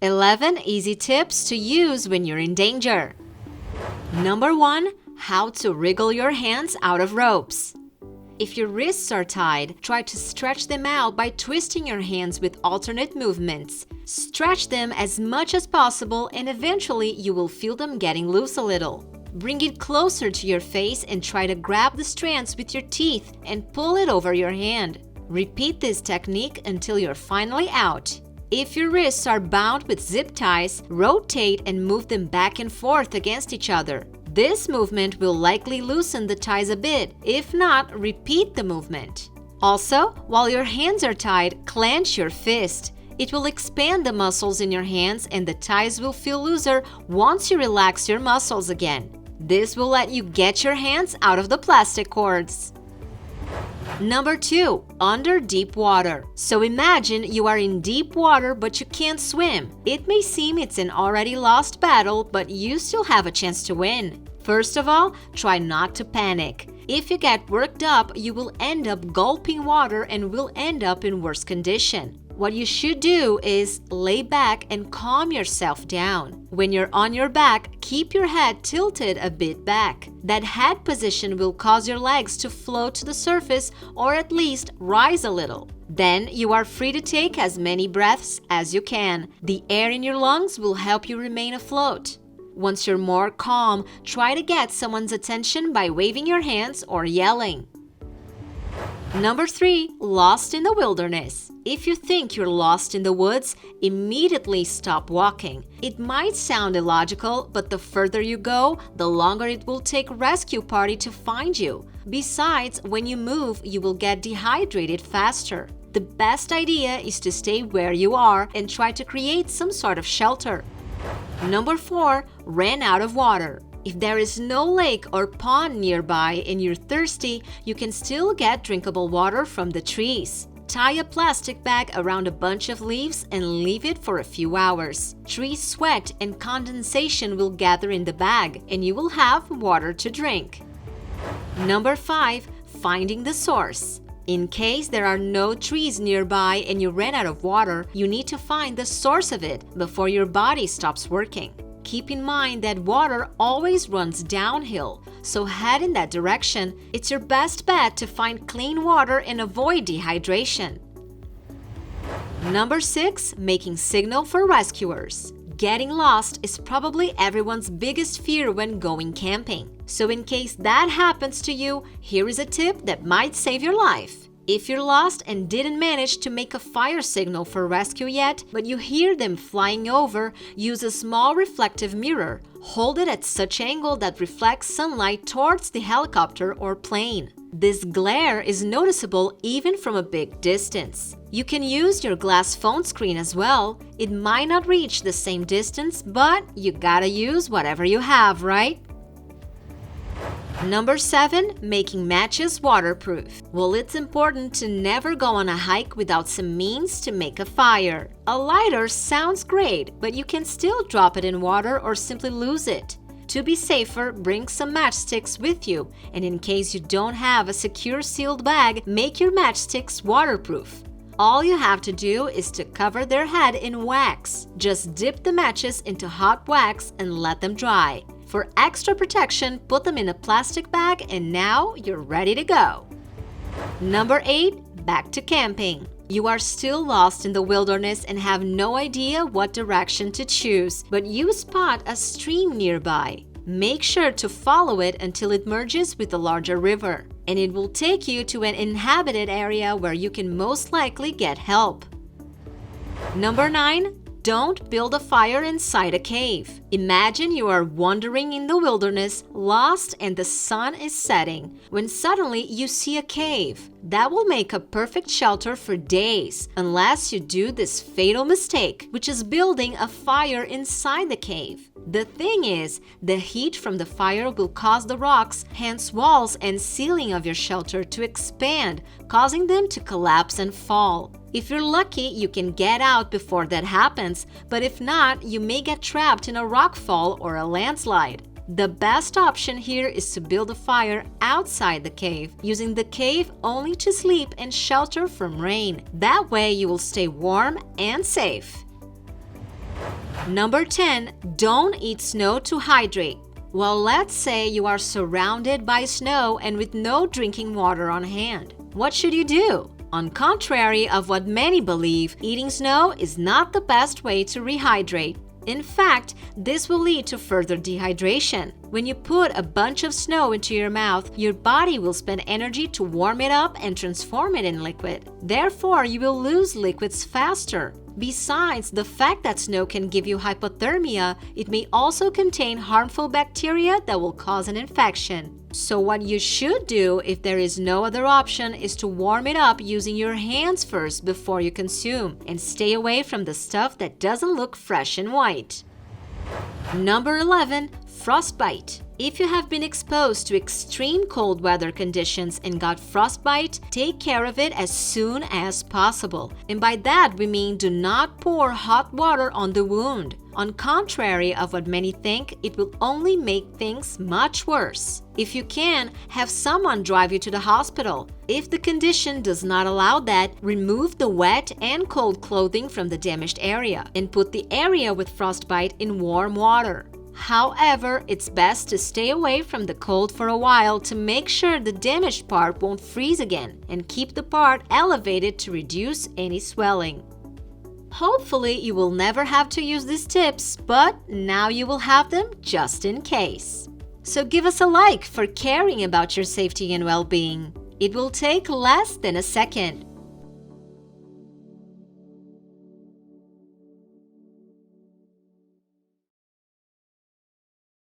11 easy tips to use when you're in danger. Number 1. How to wriggle your hands out of ropes. If your wrists are tied, try to stretch them out by twisting your hands with alternate movements. Stretch them as much as possible and eventually you will feel them getting loose a little. Bring it closer to your face and try to grab the strands with your teeth and pull it over your hand. Repeat this technique until you're finally out. If your wrists are bound with zip ties, rotate and move them back and forth against each other. This movement will likely loosen the ties a bit. If not, repeat the movement. Also, while your hands are tied, clench your fist. It will expand the muscles in your hands and the ties will feel looser once you relax your muscles again. This will let you get your hands out of the plastic cords. Number 2. Under deep water. So imagine you are in deep water but you can't swim. It may seem it's an already lost battle, but you still have a chance to win. First of all, try not to panic. If you get worked up, you will end up gulping water and will end up in worse condition. What you should do is lay back and calm yourself down. When you're on your back, keep your head tilted a bit back. That head position will cause your legs to float to the surface or at least rise a little. Then you are free to take as many breaths as you can. The air in your lungs will help you remain afloat. Once you're more calm, try to get someone's attention by waving your hands or yelling. Number 3. Lost in the wilderness. If you think you're lost in the woods, immediately stop walking. It might sound illogical, but the further you go, the longer it will take a rescue party to find you. Besides, when you move, you will get dehydrated faster. The best idea is to stay where you are and try to create some sort of shelter. Number 4. Ran out of water. If there is no lake or pond nearby and you're thirsty, you can still get drinkable water from the trees. Tie a plastic bag around a bunch of leaves and leave it for a few hours. Tree sweat and condensation will gather in the bag and you will have water to drink. Number 5. Finding the source. In case there are no trees nearby and you ran out of water, you need to find the source of it before your body stops working. Keep in mind that water always runs downhill, so head in that direction. It's your best bet to find clean water and avoid dehydration. Number 6. Making signal for rescuers. Getting lost is probably everyone's biggest fear when going camping. So in case that happens to you, here is a tip that might save your life. If you're lost and didn't manage to make a fire signal for rescue yet, but you hear them flying over, use a small reflective mirror. Hold it at such angle that reflects sunlight towards the helicopter or plane. This glare is noticeable even from a big distance. You can use your glass phone screen as well. It might not reach the same distance, but you gotta use whatever you have, right? Number 7. Making matches waterproof. Well, it's important to never go on a hike without some means to make a fire. A lighter sounds great, but you can still drop it in water or simply lose it. To be safer, bring some matchsticks with you, and in case you don't have a secure sealed bag, make your matchsticks waterproof. All you have to do is to cover their head in wax. Just dip the matches into hot wax and let them dry. For extra protection, put them in a plastic bag and now you're ready to go. Number 8. Back to camping. You are still lost in the wilderness and have no idea what direction to choose, but you spot a stream nearby. Make sure to follow it until it merges with a larger river, and it will take you to an inhabited area where you can most likely get help. Number 9. Don't build a fire inside a cave. Imagine you are wandering in the wilderness, lost, and the sun is setting, when suddenly you see a cave. That will make a perfect shelter for days, unless you do this fatal mistake, which is building a fire inside the cave. The thing is, the heat from the fire will cause the rocks, hence walls and ceiling of your shelter to expand, causing them to collapse and fall. If you're lucky, you can get out before that happens, but if not, you may get trapped in a rockfall or a landslide. The best option here is to build a fire outside the cave, using the cave only to sleep and shelter from rain. That way you will stay warm and safe. Number 10. Don't eat snow to hydrate. Well, let's say you are surrounded by snow and with no drinking water on hand. What should you do? On contrary of what many believe, eating snow is not the best way to rehydrate. In fact, this will lead to further dehydration. When you put a bunch of snow into your mouth, your body will spend energy to warm it up and transform it in liquid. Therefore, you will lose liquids faster. Besides the fact that snow can give you hypothermia, it may also contain harmful bacteria that will cause an infection. So what you should do if there is no other option is to warm it up using your hands first before you consume, and stay away from the stuff that doesn't look fresh and white. Number 11. Frostbite. If you have been exposed to extreme cold weather conditions and got frostbite, take care of it as soon as possible. And by that we mean do not pour hot water on the wound. On contrary of what many think, it will only make things much worse. If you can, have someone drive you to the hospital. If the condition does not allow that, remove the wet and cold clothing from the damaged area and put the area with frostbite in warm water. However, it's best to stay away from the cold for a while to make sure the damaged part won't freeze again, and keep the part elevated to reduce any swelling. Hopefully, you will never have to use these tips, but now you will have them just in case. So give us a like for caring about your safety and well-being. It will take less than a second.